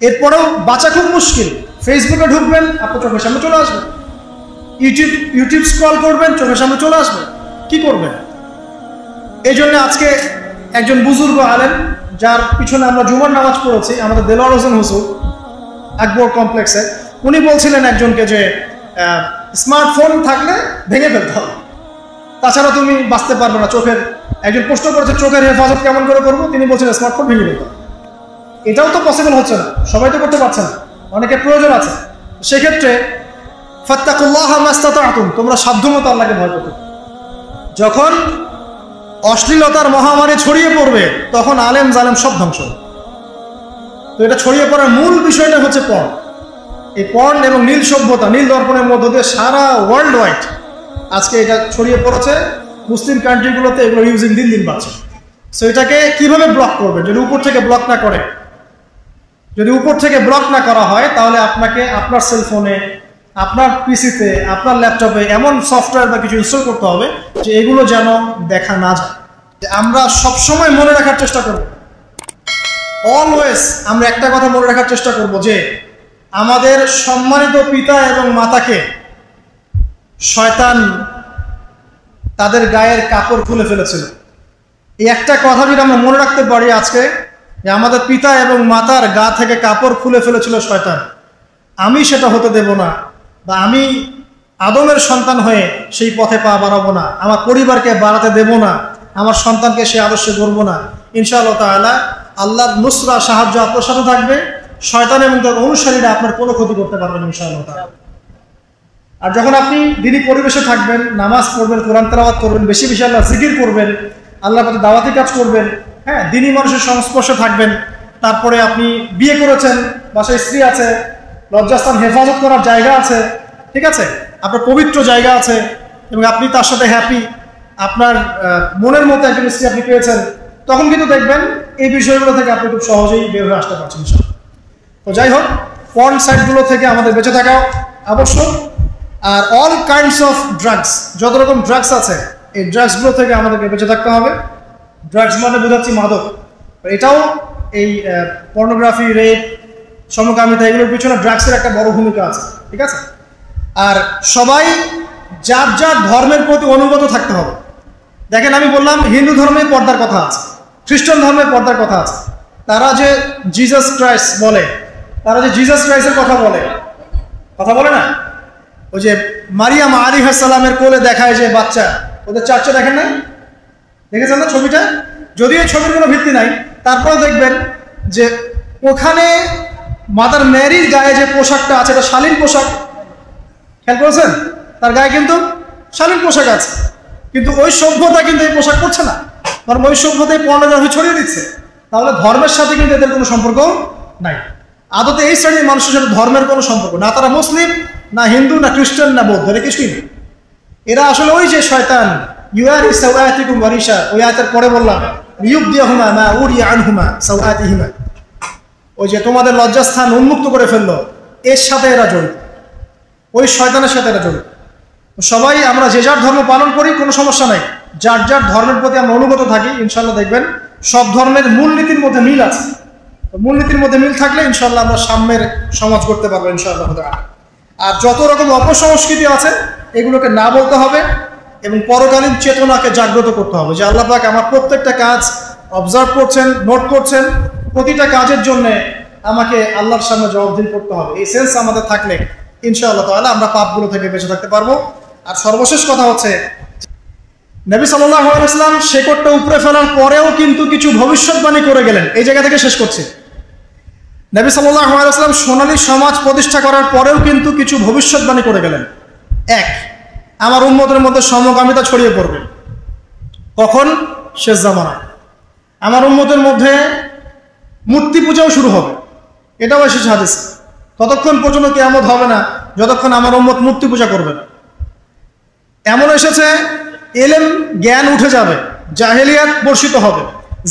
এরপরেও বাঁচা খুব মুশকিল। ফেসবুকে ঢুকবেন, আপনার চোখের সামনে চলে আসবে। ইউটিউব স্ক্রল করবেন, চোখের সামনে চলে আসবে। কি করবেন? এই জন্য আজকে একজন বুজুর্গ আলেম, যার পিছনে আমরা জুমার নামাজ পড়েছি, আমাদের দেলোয়ার হোসেন হুজুর আকবর কমপ্লেক্সে, উনি বলছিলেন একজনকে যে স্মার্টফোন থাকলে ভেঙে ফেলতে হবে, তাছাড়া তুমি বাঁচতে পারবে না। একজন প্রশ্ন করেছে চোখের হেফাজত কেমন করে করবো, তিনি বলছেন স্মার্টফোন ভেঙে ফেলতে হবে। এটাও তো পসিবল হচ্ছে না, সবাই তো করতে পারছে না, অনেকের প্রয়োজন আছে। সেক্ষেত্রে ফাত্তাকুল্লাহ মাস্তাতাতুম, তোমরা সাধ্যমতো আল্লাহকে ভয় করতে। যখন অশ্লীলতার মহামারী ছড়িয়ে পড়বে তখন আলেম জালেম সব ধ্বংস। তো এটা ছড়িয়ে পড়ার মূল বিষয়টা হচ্ছে পর্ন। এই পর্ন এবং নীল সভ্যতা, নীল দর্পণের মধ্য দিয়ে সারা ওয়ার্ল্ড ওয়াইড আজকে এটা ছড়িয়ে পড়েছে। মুসলিম কান্ট্রিগুলোতে এগুলো ইউজিং দিন দিন বাড়ছে। সো এটাকে কিভাবে ব্লক করবে? যদি উপর থেকে ব্লক না করে, যদি উপর থেকে ব্লক না করা হয়, তাহলে আপনাকে আপনার সেলফোনে, আপনার পিসিতে, আপনার ল্যাপটপে এমন সফটওয়্যার বা কিছু ইনস্টল করতে হবে যে এগুলো যেন দেখা না যায়। আমরা সবসময় মনে রাখার চেষ্টা করব, অলওয়েজ আমরা একটা কথা মনে রাখার চেষ্টা করব যে আমাদের সম্মানিত পিতা এবং মাতাকে শয়তান তাদের গায়ের কাপড় খুলে ফেলেছিল। এই একটা কথা যদি আমরা মনে রাখতে পারি আজকে, যে আমাদের পিতা এবং মাতার গা থেকে কাপড় খুলে ফেলেছিল শয়তান, আমি সেটা হতে দেব না, বা আমি আদমের সন্তান হয়ে সেই পথে পা বাড়াবো না, আমার পরিবারকে বাড়াতে দেব না, আমার সন্তানকে সে আদর্শে গড়বো না। ইনশাআল্লাহ তাআলা আল্লাহর নুসরা, সাহায্য আপনার সাথে থাকবে। শয়তান এবং তার অনুসারীরা আপনার কোনো ক্ষতি করতে পারবেন ইনশাআল্লাহ তাআলা। আর যখন আপনি দিনী পরিবেশে থাকবেন, নামাজ পড়বেন, কোরআন তেলাওয়াত করবেন, বেশি বেশি আল্লাহ জিকির করবেন, আল্লাহর প্রতি দাওয়াতি কাজ করবেন, হ্যাঁ, দিনী মানুষের সংস্পর্শে থাকবেন। তারপরে আপনি বিয়ে করেছেন, বাসায় স্ত্রী আছে, লজ্জাস্থান হেফাজত করার জায়গা আছে, ঠিক আছে, আপনার পবিত্র জায়গা আছে, এবং আপনি তার সাথে হ্যাপি, আপনার মনের মতো একজন স্ত্রী আপনি পেয়েছেন, তখন কিন্তু দেখবেন এই বিষয়গুলো থেকে আপনি খুব সহজেই বের হয়ে আসতে পারছেন। তো যাই হোক, পর্ন সাইটগুলো থেকে আমাদের বেঁচে থাকা আবশ্যক। আর অল কাইন্ডস অফ ড্রাগস, যত রকম ড্রাগস আছে, এই ড্রাগসগুলো থেকে আমাদেরকে বেঁচে থাকতে হবে। ড্রাগস মানে বোঝাচ্ছি মাদক। এটাও এই পর্নোগ্রাফি, রেপ, সমকামিতা, এগুলোর পিছনে ড্রাগসের একটা বড় ভূমিকা আছে, ঠিক আছে। আর সবাই যার যার ধর্মের প্রতি অনুগত থাকতে হবে। দেখেন, আমি বললাম হিন্দু ধর্মে পর্দার কথা আছে, খ্রিস্টান ধর্মে পর্দার কথা আছে। তারা যে জিসাস ক্রাইস্ট বলে, তারা যে জিসাস ক্রাইস্টের কথা বলে না, ওই যে মারিয়াম আলাইহিস সালামের কোলে দেখায় যে বাচ্চা, ওদের চার্চে দেখেন না, দেখেছেন না ছবিটা? যদিও এই ছবির কোনো ভিত্তি নাই, তারপরেও দেখবেন যে ওখানে মাদার মেরির গায়ে যে পোশাকটা আছে, এটা শালীন পোশাক। খেয়াল করেছেন? তার গায়ে কিন্তু শালীন পোশাক আছে, কিন্তু ওই সভ্যতা কিন্তু এই পোশাক পরছে না, কারণ ওই সভ্যতায় পর্নোগ্রাফি ছড়িয়ে দিচ্ছে। তাহলে ধর্মের সাথে কিন্তু এদের কোনো সম্পর্ক নাই। আদতে এই শ্রেণীর মানুষের সাথে ধর্মের কোনো সম্পর্ক না, তারা মুসলিম না, হিন্দু না, খ্রিস্টান না, বৌদ্ধ, এরা কিছুই নেই। এরা আসলে ওই যে শয়তান, ইউআরি সাওআতিকুম ওয়ারিশা, ওই আয়াতের পরে বললাম ইউবদিহুমা মা উরিয়া আনহুমা সাওআতিহিমা, ওই যে তোমাদের লজ্জাস্থান উন্মুক্ত করে ফেললো, এর সাথে এরা জড়িত, ওই শয়তানের সাথে এরা জড়িত। সবাই আমরা যে যার ধর্ম পালন করি, কোনো সমস্যা নাই, যার যার ধর্মের প্রতি আমরা অনুগত থাকি, ইনশাআল্লাহ দেখবেন সব ধর্মের মূলনীতির মধ্যে মিল আছে। মূলনীতির মধ্যে মিল থাকলে ইনশাআল্লাহ আমরা সাম্যের সমাজ করতে পারবো ইনশাআল্লাহ। আর যত রকম অপসংস্কৃতি আছে এগুলোকে না বলতে হবে, এবং পরকালীন চেতনাকে জাগ্রত করতে হবে যে আল্লাহ পাক আমার প্রত্যেকটা কাজ অবজার্ভ করছেন, নোট করছেন, প্রতিটা কাজের জন্য আমাকে আল্লাহর সামনে জবাবদিহি করতে হবে। এই সেন্স আমাদের থাকলে ইনশাআল্লাহ তাআলা আমরা পাপগুলো থেকে বেঁচে থাকতে পারবো। আর সর্বশেষ কথা হচ্ছে, নবী সাল্লাল্লাহু আলাইহি ওয়াসাল্লাম শেকড়টা উপড়ে ফেলার পরেও কিন্তু কিছু ভবিষ্যৎবাণী করে গেলেন। এই জায়গা থেকে শেষ করছি। নবী সাল্লাল্লাহু আলাইহি ওয়াসাল্লাম সোনালী সমাজ প্রতিষ্ঠা করার পরেও কিন্তু কিছু ভবিষ্যৎবাণী করে গেলেন। এক, আমার উম্মতের মধ্যে সমকামিতা ছড়িয়ে পড়বে। কখন? শেষ জামানায়। আমার উম্মতের মধ্যে মূর্তি পূজাও শুরু হবে, এটাও এসেছে হাদিসে। ততক্ষণ পর্যন্ত কিয়ামত হবে না যতক্ষণ আমার উম্মত মূর্তি পূজা করবে না। এমন এসেছে ইলম জ্ঞান উঠে যাবে, জাহেলিয়াত বর্ষিত হবে,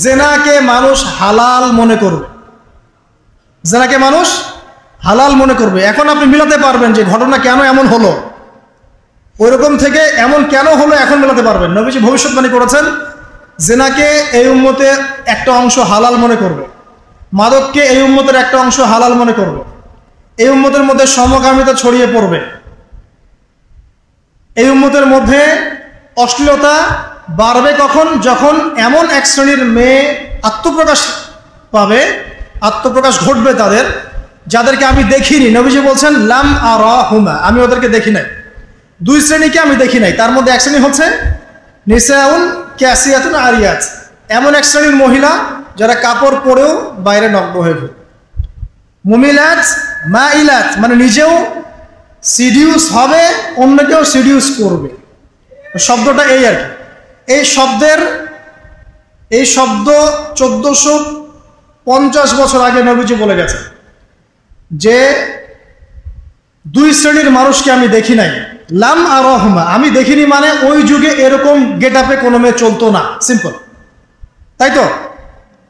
জেনাকে মানুষ হালাল মনে করবে, জেনাকে মানুষ হালাল মনে করবে। এখন আপনি মিলাতে পারবেন যে ঘটনা কেন এমন হলো, ওইরকম থেকে এমন কেন হলো এখন মেলাতে পারবেন। নবীজি ভবিষ্যৎবাণী করেছেন জেনাকে এই উম্মতে একটা অংশ হালাল মনে করবে, মাদককে এই উম্মতের একটা অংশ হালাল মনে করবে, এই উম্মতের মধ্যে সমকামিতা ছড়িয়ে পড়বে, এই উম্মতের মধ্যে অশ্লীলতা বাড়বে কখন? যখন এমন এক শ্রেণীর মেয়ে আত্মপ্রকাশ পাবে, আত্মপ্রকাশ ঘটবে তাদের, যাদেরকে আমি দেখিনি। নবীজি বলছেন লাম আরাহুমা, আমি ওদেরকে দেখি নাই। দুই শ্রেণীকে আমি দেখি নাই, তার মধ্যে এক শ্রেণী হচ্ছে নিসাউন ক্যাসিয়াতুন আরিয়াত, এমন এক শ্রেণীর মহিলা যারা কাপড় পরেও বাইরে নগ্ন হয়ে ঘুরে। মুমিলাত মাইলাত, মানে নিজেও সিডিউস হবে, অন্যকেও সিডিউস করবে। শব্দটা এই আর কি। এই শব্দ 1450 বছর আগে নবীজি বলে গেছে যে দুই শ্রেণীর মানুষকে আমি দেখি নাই। লাম আরাহুমা, আমি দেখিনি মানে ওই যুগে এরকম গেট আপে কোনো মেয়ে চলতো না, সিম্পল, তাই তো?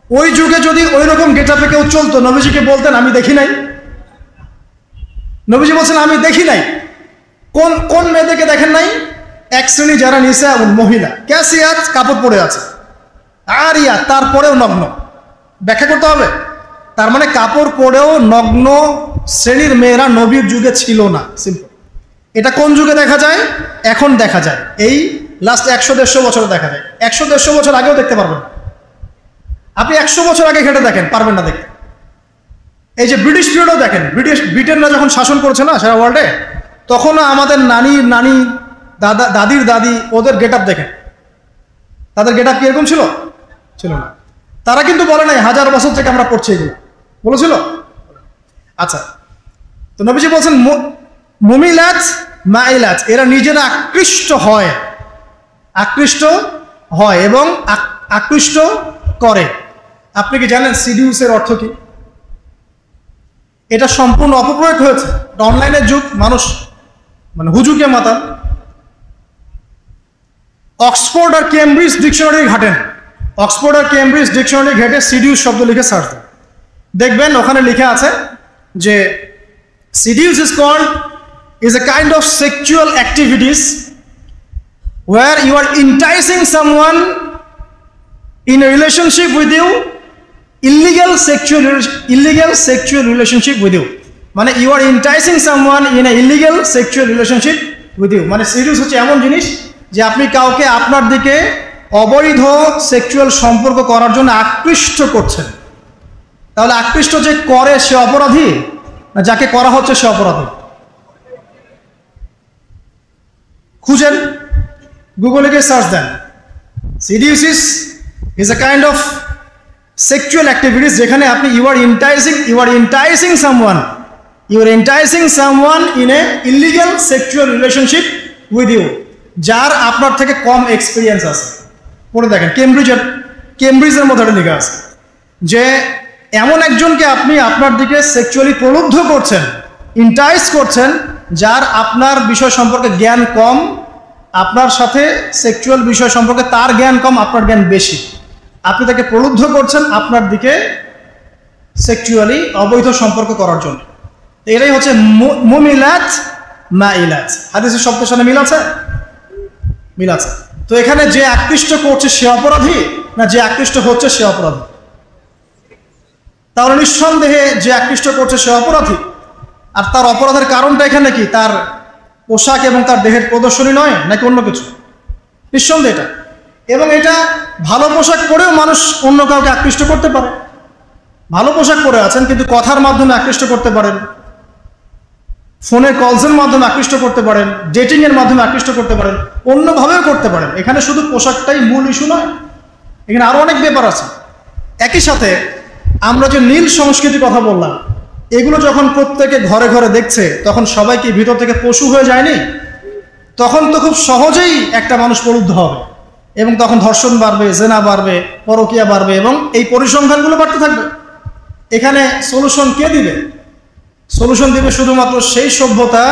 ওই যুগে যদি ওই রকম গেট আপে কেউ চলতো, নবীজিকে বলতেন আমি দেখি নাই? নবীজি বলছেন আমি দেখি নাই। কোন কোন মেয়েদেরকে দেখেন নাই? এক শ্রেণী যারা নিসাউন, মহিলা, ক্যাসিয়াত, কাপড় পরে আছে, আরিয়াত, তারপরেও নগ্ন। ব্যাখ্যা করতে হবে। তার মানে কাপড় পরেও নগ্ন শ্রেণীর মেয়েরা নবীর যুগে ছিল না, সিম্পল। এটা কোন যুগে দেখা যায়? এখন দেখা যায়, এই লাস্ট 100-150 বছরে দেখা যায়। 100-150 বছর আগেও দেখতে পারবেন না। আপনি 100 বছর আগে ঘেটে দেখেন, পারবেন না দেখতে। এই যে ব্রিটিশ পিরিয়ডও দেখেন, ব্রিটেনরা যখন শাসন করেছে না সারা ওয়ার্ল্ডে, তখনও আমাদের নানি দাদির দাদি ওদের গেট আপ দেখেন, তাদের গেট আপ কি এরকম ছিল? ছিল না। তারা কিন্তু বলে নাই 1000 বছর থেকে আমরা পড়ছি, এগুলো বলেছিল? আচ্ছা, তো নবীজি বলছেন মুমিলাত মাইলাত, এরা নিজেরা আকৃষ্ট হয় এবং আকৃষ্ট করে। আপনি কি জানেন সিডিউসের অর্থ কি? এটা সম্পূর্ণ অপপ্রয়োগ হয়েছে। অনলাইনের যুগ, মানুষ মানে হুজুকে মাতাল। অক্সফোর্ড আর কেমব্রিজ ডিকশনারি ঘাটেন, অক্সফোর্ড আর কেমব্রিজ ডিকশনারি ঘেটে সিডিউস শব্দ লিখে সার্চ দেন, দেখবেন ওখানে লিখে আছে যে seduce is a kind of sexual activities where you are enticing someone in a relationship with you, illegal sexual relationship with you, মানে you are enticing someone in a illegal sexual relationship with you। মানে seduce হচ্ছে এমন জিনিস যে আপনি কাউকে আপনার দিকে অবৈধ সেক্সুয়াল সম্পর্ক করার জন্য আকৃষ্ট করছেন। তাহলে আকৃষ্ট যে করে সে অপরাধী না যাকে করা হচ্ছে সে অপরাধী? খুঁজেন, গুগলে গিয়ে সার্চ দেন, seduces is a kind of sexual activities যেখানে আপনি you are enticing someone in a illegal sexual relationship with you, যার আপনার থেকে কম এক্সপিরিয়েন্স আছে। পড়ে দেখেন, কেমব্রিজের মধ্যে লেখা আছে যে এমন একজনকে আপনি আপনার দিকে সেক্সুয়ালি প্রলুব্ধ করছেন, ইন্টাইস করছেন, যার আপনার বিষয় সম্পর্কে জ্ঞান কম, আপনার সাথে সেক্সুয়াল বিষয় সম্পর্কে তার জ্ঞান কম, আপনার জ্ঞান বেশি। আপনি তাকে প্রলুব্ধ করছেন আপনার দিকে সেক্সুয়ালি অবৈধ সম্পর্ক করার জন্য। এটাই হচ্ছে মুমিলাত মাইলাত। হাদিসের শব্দের সাথে মিল আছে? মিল আছে। তো এখানে যে আকৃষ্ট করছে সে অপরাধী না যে আকৃষ্ট হচ্ছে সে অপরাধী? তাহলে নিঃসন্দেহে যে আকৃষ্ট করছে সে অপরাধী। আর তার অপরাধের কারণটা এখানে কি? তার পোশাক এবং তার দেহের প্রদর্শনী নয়, নাকি অন্য কিছু? নিঃসন্দেহে এটা। এবং এটা ভালো পোশাক পরেও মানুষ অন্য কাউকে আকৃষ্ট করতে পারে। ভালো পোশাক পরে আছেন কিন্তু কথার মাধ্যমে আকৃষ্ট করতে পারেন, ফোনে কলসের মাধ্যমে আকৃষ্ট করতে পারেন, ডেটিংয়ের মাধ্যমে আকৃষ্ট করতে পারেন, অন্যভাবেও করতে পারেন। এখানে শুধু পোশাকটাই মূল ইস্যু নয়, এখানে আরও অনেক ব্যাপার আছে। একই সাথে আমরা যে নীল সংস্কৃতির কথা বললাম, এগুলো যখন প্রত্যেকে ঘরে ঘরে দেখছে তখন সবাইকে ভিতর থেকে পশু হয়ে যায়নি? তখন তো খুব সহজেই একটা মানুষ প্রলুব্ধ হবে এবং তখন ধর্ষণ বাড়বে, জেনা বাড়বে, পরকীয়া বাড়বে এবং এই পরিসংখ্যানগুলো বাড়তে থাকবে। এখানে সলিউশন কে দিবে? সলিউশন দিবে শুধুমাত্র সেই সভ্যতা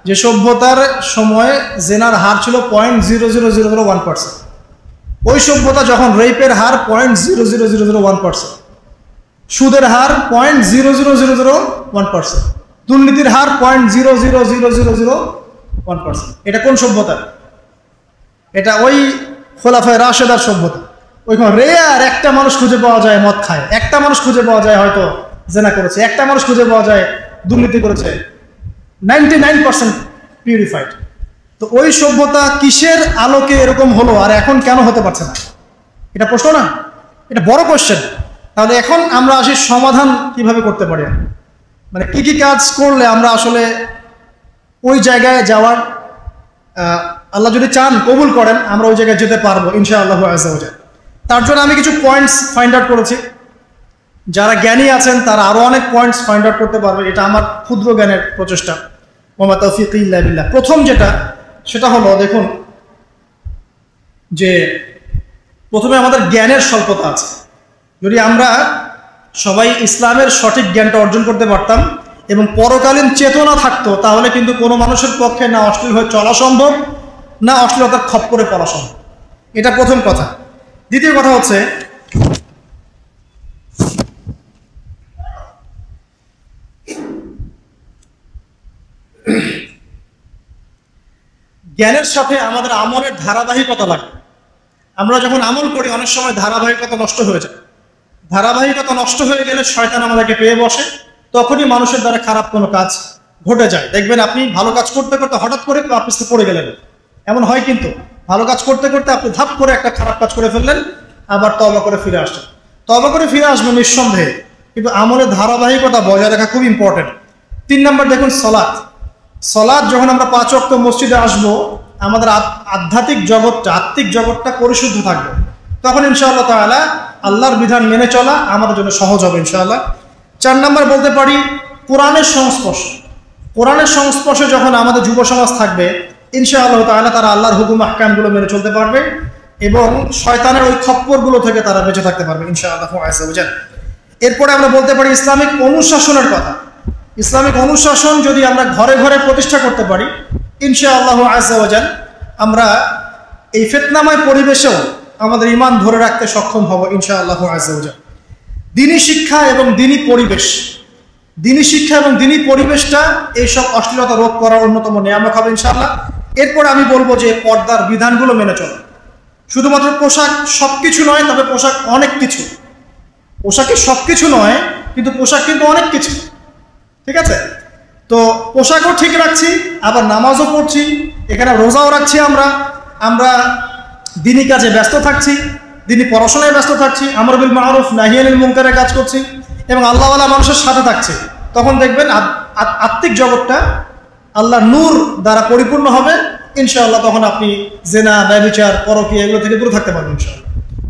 যে সভ্যতার সময় জেনার হার ছিল 0.00001%। ওই সভ্যতা যখন রেপের হার 0.00001%, সুদের হার 0.00001%, দুর্নীতির হার 0.00001%। এটা কোন সভ্যতা? এটা ওই খোলাফায়ে রাশেদার সভ্যতা। ওইখানে রেয়ার একটা মানুষ খুঁজে পাওয়া যায় মদ খায়, একটা মানুষ খুঁজে পাওয়া যায় হয়তো জেনা করেছে, একটা মানুষ খুঁজে পাওয়া যায় দুর্নীতি করেছে, 99% পিউরিফাইড। তো ওই সভ্যতা কিসের আলোকে এরকম হলো আর এখন কেন হতে পারছে না? এটা প্রশ্ন না, এটা বড় কোশ্চেন। তাহলে এখন আমরা আসি সমাধান কিভাবে করতে পারি, মানে কি কি কাজ করলে আমরা আসলে ওই জায়গায় যাওয়ার, আল্লাহ যদি চান কবুল করেন আমরা ওই জায়গায় যেতে পারবো ইনশাআল্লাহ আযজা ওয়া জাল। তার জন্য আমি কিছু পয়েন্টস ফাইন্ড আউট করেছি, যারা জ্ঞানী আছেন তারা আরো অনেক পয়েন্টস ফাইন্ড আউট করতে পারবে, এটা আমার ক্ষুদ্র জ্ঞানের প্রচেষ্টা। ওয়া মা তাওফীকি ইল্লা বিল্লাহ। প্রথম যেটা সেটা হলো, দেখুন যে প্রথমে আমাদের জ্ঞানের স্বল্পতা আছে। যদি আমরা সবাই ইসলামের সঠিক জ্ঞানটা অর্জন করতে পারতাম এবং পরকালীন চেতনা থাকতো, তাহলে কিন্তু কোনো মানুষের পক্ষে না অশ্লীল হয়ে চলা সম্ভব, না অশ্লীলতার খপ্পরে পড়া সম্ভব। এটা প্রথম কথা। দ্বিতীয় কথা হচ্ছে, জ্ঞানের সাথে আমাদের আমলের ধারাবাহিকতা লাগে। আমরা যখন আমল করি অনেক সময় ধারাবাহিকতা নষ্ট হয়ে যায়। ধারাবাহিকতা নষ্ট হয়ে গেলে শয়তান আমাদেরকে পেয়ে বসে, তখনই মানুষের দ্বারা খারাপ কোনো কাজ ঘটে যায়। দেখবেন আপনি ভালো কাজ করতে করতে হঠাৎ করে আপনি পড়ে গেলেন, এমন হয় কিন্তু। ভালো কাজ করতে করতে আপনি ধাপ করে একটা খারাপ কাজ করে ফেললেন, আবার তওবা করে ফিরে আসছেন। তওবা করে ফিরে আসবেন নিঃসন্দেহে, কিন্তু আমলের ধারাবাহিকতা বজায় রাখা খুব ইম্পর্টেন্ট। 3 নম্বর দেখুন সলাৎ। সলাৎ যখন আমরা 5 ওয়াক্ত মসজিদে আসবো, আমাদের আধ্যাত্মিক জগৎটা, আত্মিক জগৎটা পরিশুদ্ধ থাকবে, তখন ইনশাআল্লাহ তাআলা আল্লাহর বিধান মেনে চলা আমাদের জন্য সহজ হবে ইনশাআল্লাহ। 4 নম্বর বলতে পারি কোরআনের সংস্পর্শ। কোরআনের সংস্পর্শে যখন আমাদের যুব সমাজ থাকবে, ইনশাআল্লাহ তাআলা তারা আল্লাহর হুকুম আহকামগুলো মেনে চলতে পারবে এবং শয়তানের ওই খপ্পরগুলো থেকে তারা বেঁচে থাকতে পারবে ইনশাআল্লাহ আযজা ওয়া জাল। এরপরে আমরা বলতে পারি ইসলামিক অনুশাসনের কথা। ইসলামিক অনুশাসন যদি আমরা ঘরে ঘরে প্রতিষ্ঠা করতে পারি, ইনশাআল্লাহ আযজা ওয়া জাল আমরা এই ফিতনাময় পরিবেশেও আমাদের ঈমান ধরে রাখতে সক্ষম হব ইনশাআল্লাহ আযজা ওয়া জাল। দ্বীনি শিক্ষা এবং দ্বীনি পরিবেশ, দ্বীনি শিক্ষা এবং দ্বীনি পরিবেশটা এইসব অশ্লীলতা রোধ করার অন্যতম নিয়ামক হবে ইনশাআল্লাহ। এরপর আমি বলবো যে পর্দার বিধানগুলো মেনে চলা। শুধুমাত্র পোশাক সবকিছু নয়, তবে পোশাক অনেক কিছু। পোশাকে সবকিছু নয়, কিন্তু পোশাক কিন্তু অনেক কিছু, ঠিক আছে? তো পোশাকও ঠিক রাখছি, আবার নামাজও পড়ছি, এখানে রোজাও রাখছি, আমরা দ্বীনি কাজে ব্যস্ত থাকছি, দ্বীনি পড়াশোনায় ব্যস্ত থাকছি, আমর বিল মারুফ নাহি আনিল মুনকারের কাজ করছি এবং আল্লাহওয়ালা মানুষের সাথে থাকছে। তখন দেখবেন আত্মিক জগৎটা আল্লাহ নূর দ্বারা পরিপূর্ণ হবে ইনশাআল্লাহ। তখন আপনি জেনা, ব্যভিচার, পরকীয়া এগুলো থেকে দূরে থাকতে পারবেন ইনশাআল্লাহ,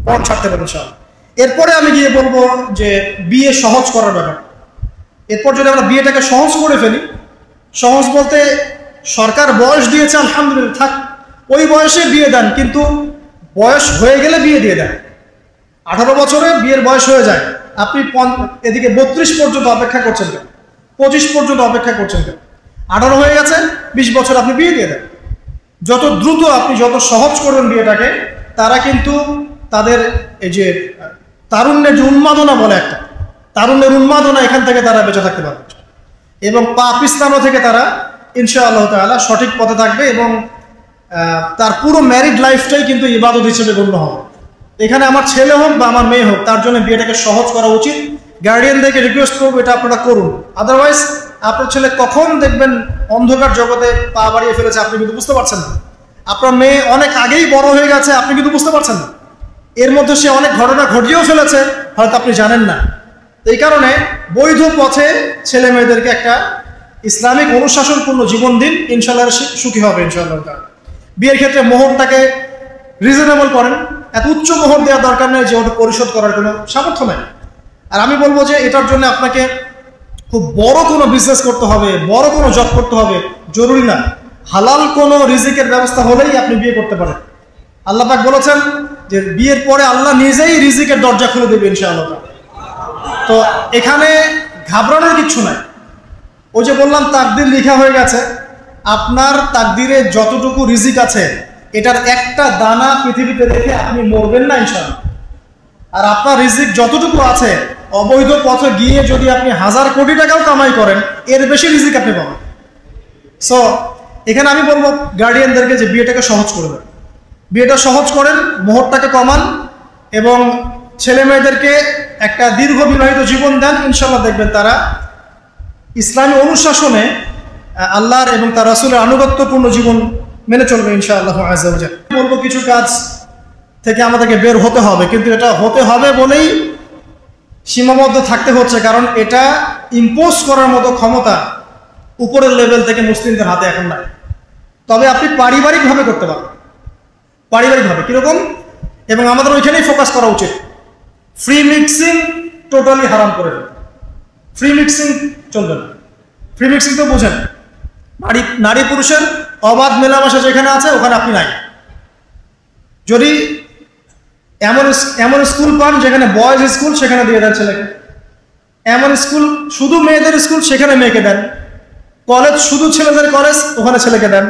পথ ছাড়তে পারবেন ইনশাআল্লাহ। এরপরে আমি গিয়ে বলবো যে বিয়ে সহজ করার ব্যাপার। এরপর যদি আমরা বিয়েটাকে সহজ করে ফেলি, সহজ বলতে সরকার বয়স দিয়েছে আলহামদুলিল্লাহ, থাক ওই বয়সে বিয়ে দেন, কিন্তু বয়স হয়ে গেলে বিয়ে দিয়ে দেন। 18 বছরে বিয়ের বয়স হয়ে যায়, আপনি এদিকে 32 পর্যন্ত অপেক্ষা করছেন কেন, 25 পর্যন্ত অপেক্ষা করছেন কেন? 18 হয়ে গেছে, 20 বছর আপনি বিয়ে দিয়ে দেন। যত দ্রুত আপনি যত সহজ করবেন বিয়েটাকে, তারা কিন্তু তাদের এই যে তারুণ্যের যে উন্মাদনা বলে একটা, তারুণ্যের উন্মাদনা, এখান থেকে তারা বেঁচে থাকতে পারবে এবং পাপ ইসলাম থেকে তারা ইনশাআল্লাহ তাআলা সঠিক পথে থাকবে এবং তার পুরো ম্যারিড লাইফটাই কিন্তু ইবাদত হিসেবে গণ্য হবে। এখানে আমার ছেলে হোক বা আমার মেয়ে হোক, তার জন্য বিয়েটাকে সহজ করা উচিত। গার্ডিয়ানদেরকে রিকোয়েস্ট করবো এটা আপনারা করুন, আদারওয়াইজ আপনার ছেলে কখন দেখবেন অন্ধকার জগতে পা বাড়িয়ে ফেলেছে আপনি কিন্তু বুঝতে পারছেন না। আপনার মেয়ে অনেক আগেই বড় হয়ে গেছে, আপনি কিন্তু বুঝতে পারছেন না। এর মধ্যে সে অনেক ঘটনা ঘটিয়েও ফেলেছে, হয়তো আপনি জানেন না। এই কারণে বৈধ পথে ছেলে মেয়েদেরকে একটা ইসলামিক অনুশাসনপূর্ণ জীবন দিন, ইনশাআল্লাহ সুখী হবে ইনশাআল্লাহ। বিয়ের ক্ষেত্রে মোহরটাকে রিজনেবল করেন, এত উচ্চ মোহর দেওয়ার দরকার নেই যে ওটা পরিশোধ করার কোনো সামর্থ্য নেই। আর আমি বলবো যে এটার জন্য আপনাকে খুব বড় কোনো বিজনেস করতে হবে, বড় কোনো জব করতে হবে জরুরি না। হালাল কোনো রিজিকের ব্যবস্থা হলেই আপনি বিয়ে করতে পারেন। আল্লাহ পাক বলেছেন যে বিয়ের পরে আল্লাহ নিজেই রিজিকের দরজা খুলে দেবে ইনশাআল্লাহ। তো এখানে ঘাবড়ানোর কিচ্ছু নাই। ওই যে বললাম তাকদির লেখা হয়ে গেছে, আপনার তাকদিরে যতটুকু রিজিক আছে এটার একটা দানা পৃথিবীতে রেখে আপনি মরবেন না ইনশাআল্লাহ। আর আপনার রিজিক যতটুকু আছে, অবৈধ পথে গিয়ে যদি আপনি 1000 কোটি টাকাও কামাই করেন, এর বেশি রিজিক আপনি পাবেন। সো এখানে আমি বলবো গার্ডিয়ানদেরকে যে বিয়েটাকে সহজ করে দেন, বিয়েটা সহজ করেন, মোহরটাকে কমান এবং ছেলে মেয়েদেরকে একটা দীর্ঘ বিবাহিত জীবন দেন, ইনশাল্লাহ দেখবেন তারা ইসলামী অনুশাসনে আল্লাহর এবং তার রাসূলের আনুগত্যপূর্ণ জীবন মেনে চলবে ইনশাআল্লাহ আযজা ওয়া জাল্লা। বলবো কিছু কাজ থেকে আমাদেরকে বের হতে হবে, কিন্তু এটা হতে হবে বলেই সীমাবদ্ধ থাকতে হচ্ছে, কারণ এটা ইম্পোজ করার মতো ক্ষমতা উপরের লেভেল থেকে মুসলিমদের হাতে এখন নাই। তবে আপনি পারিবারিকভাবে করতে পারবেন, পারিবারিকভাবে কীরকম, এবং আমাদের ওইখানেই ফোকাস করা উচিত। ফ্রি মিক্সিং টোটালি হারাম করে দেবে, ফ্রি মিক্সিং চলবে না। ফ্রি মিক্সিং তো বোঝেন, নারী পুরুষের অবাধ মেলামেশা যেখানে আছে ওখানে আপনি নাই। যদি এমন স্কুল পান যেখানে বয়েজ স্কুল, সেখানে দিয়ে দেন ছেলেকে। এমন স্কুল শুধু মেয়েদের স্কুল, সেখানে মেয়েকে দেন। কলেজ শুধু ছেলেদের কলেজ, ওখানে ছেলেকে দেন।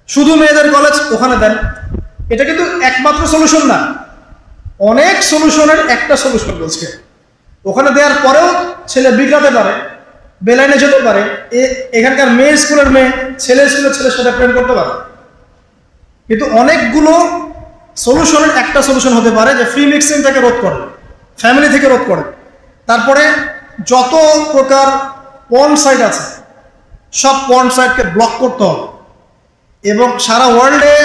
শুধু মেয়েদের কলেজ, ওখানে দেন। এটা কিন্তু একমাত্র সলিউশন না, অনেক সলিউশনের একটা সলিউশন বলছে। ওখানে দেওয়ার পরেও ছেলে বিগড়াতে পারে, বেলাইনে যেতে পারে। এখানকার মেয়ে স্কুলের মেয়ে ছেলে স্কুলের ছেলের সাথে প্রেম করতে পারে। কিন্তু অনেকগুলো সলিউশনের একটা সলিউশন হতে পারে যে ফ্রি মিক্সিং থেকে রোধ করে, ফ্যামিলি থেকে রোধ করে। তারপরে যত প্রকার পর্ন সাইট আছে সব পর্ন সাইটকে ব্লক করতে হবে। এবং সারা ওয়ার্ল্ডে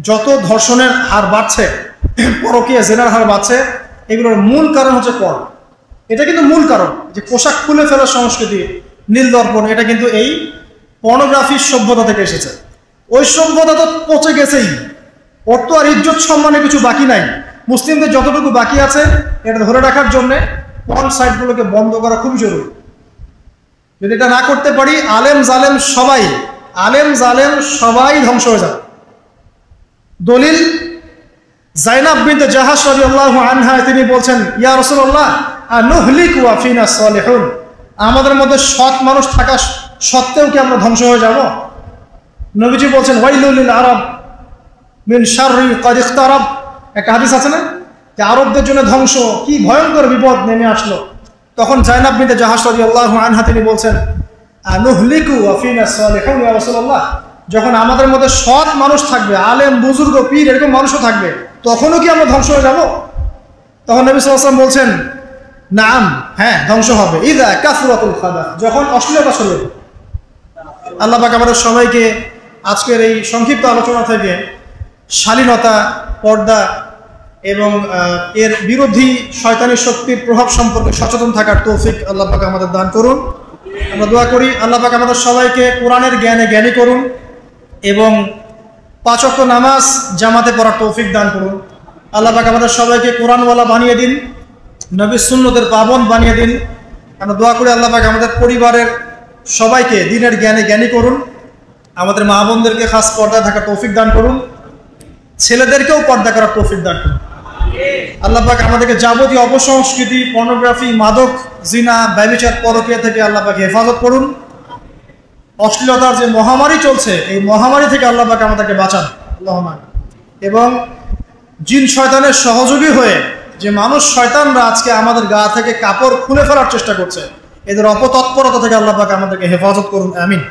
যত ধর্ষণের হার বাড়ছে, পরকীয়া জেনার হার বাড়ছে, এগুলোর মূল কারণ হচ্ছে পর্ন। এটা কিন্তু মূল কারণ, যে পোশাক খুলে ফেলার সংস্কৃতি, নীল দর্পণ, এটা কিন্তু এই পর্নোগ্রাফির সভ্যতা থেকে এসেছে। ওই সভ্যতা তো পচে গেছেই, ওর তো আর ইজ্জত সম্মানে কিছু বাকি নাই। মুসলিমদের যতটুকু বাকি আছে এটা ধরে রাখার জন্য পর্ন সাইটগুলোকে বন্ধ করা খুব জরুরি। যদি এটা না করতে পারি, আলেম জালেম সবাই ধ্বংস হয়ে যাবে। দলিল জাইনাব বিনতে জাহাশ রাদিয়াল্লাহু আনহা, তিনি বলছেন, ইয়া রাসূলুল্লাহ আনুহলিকু ওয়া ফিনা সালিহুন, আমাদের মধ্যে সৎ মানুষ থাকা সত্ত্বেও কি আমরা ধ্বংস হয়ে যাব? নবীজি বলছেন, ওয়াইলুল লিল আরব মিন শাররি ক্বাদ ইখতারাব। একটা হাদিস আছে না, যে আরবদের জন্য ধ্বংস, কি ভয়ঙ্কর বিপদ নেমে আসলো। তখন জাইনাব বিনতে জাহাশ রাদিয়াল্লাহু আনহা তিনি বলছেন, আনুহলিকু ওয়া ফিনা সালিহুন ইয়া রাসূলুল্লাহ, যখন আমাদের মধ্যে সৎ মানুষ থাকবে, আলেম বুজুর্গ পীর এরকম মানুষও থাকবে, তখনও কি আমরা ধ্বংস হয়ে যাব? তখন নবী সাল্লাল্লাহু আলাইহি ওয়াসাল্লাম বলছেন, নাম, হ্যাঁ ধ্বংস হবে। ইযা কাসরাতুল খাবা, যখন অশ্লীলতা ছড়িয়ে। আল্লাহ পাক আমাদের সবাইকে আজকের এই সংক্ষিপ্ত আলোচনা থেকে শালীনতা, পর্দা এবং এর বিরোধী শয়তানি শক্তির প্রভাব সম্পর্কে সচেতন থাকার তৌফিক আল্লাহ পাক আমাদের দান করুন। আমরা দোয়া করি আল্লাহ পাক আমাদের সবাইকে কোরআনের জ্ঞানে জ্ঞানী করুন এবং 5 ওয়াক্ত নামাজ জামাতে পড়ার তৌফিক দান করুন। আল্লাহ পাক আমাদের সবাইকে কোরআনওয়ালা বানিয়ে দিন, নবীর সুন্নতের পাবন বানিয়ে দিন। আমরা দোয়া করি আল্লাহ পাক আমাদের পরিবারের সবাইকে দ্বীনের জ্ঞানে জ্ঞানী করুন। আমাদের মা বোনদেরকে খাস পর্দায় থাকার তৌফিক দান করুন, ছেলেদেরকেও পর্দা করার তৌফিক দান করুন। আল্লাহ পাক আমাদেরকে যাবতীয় অপসংস্কৃতি, পর্নোগ্রাফি, মাদক, জিনা, ব্যভিচার, পরকীয়া থেকে আল্লাহ পাক হেফাজত করুন। অশ্লীলতার যে মহামারী চলছে, এই মহামারী থেকে আল্লাহ পাক আমাদেরকে বাঁচান, আল্লাহুম্মা। এবং জিন শয়তানের সহযোগী হয়ে যে মানুষ শয়তানরা আজকে আমাদের গা থেকে কাপড় খুলে ফেলার চেষ্টা করছে, এদের অপতৎপরতা থেকে আল্লাহ পাক আমাদেরকে হেফাজত করুন, আমিন।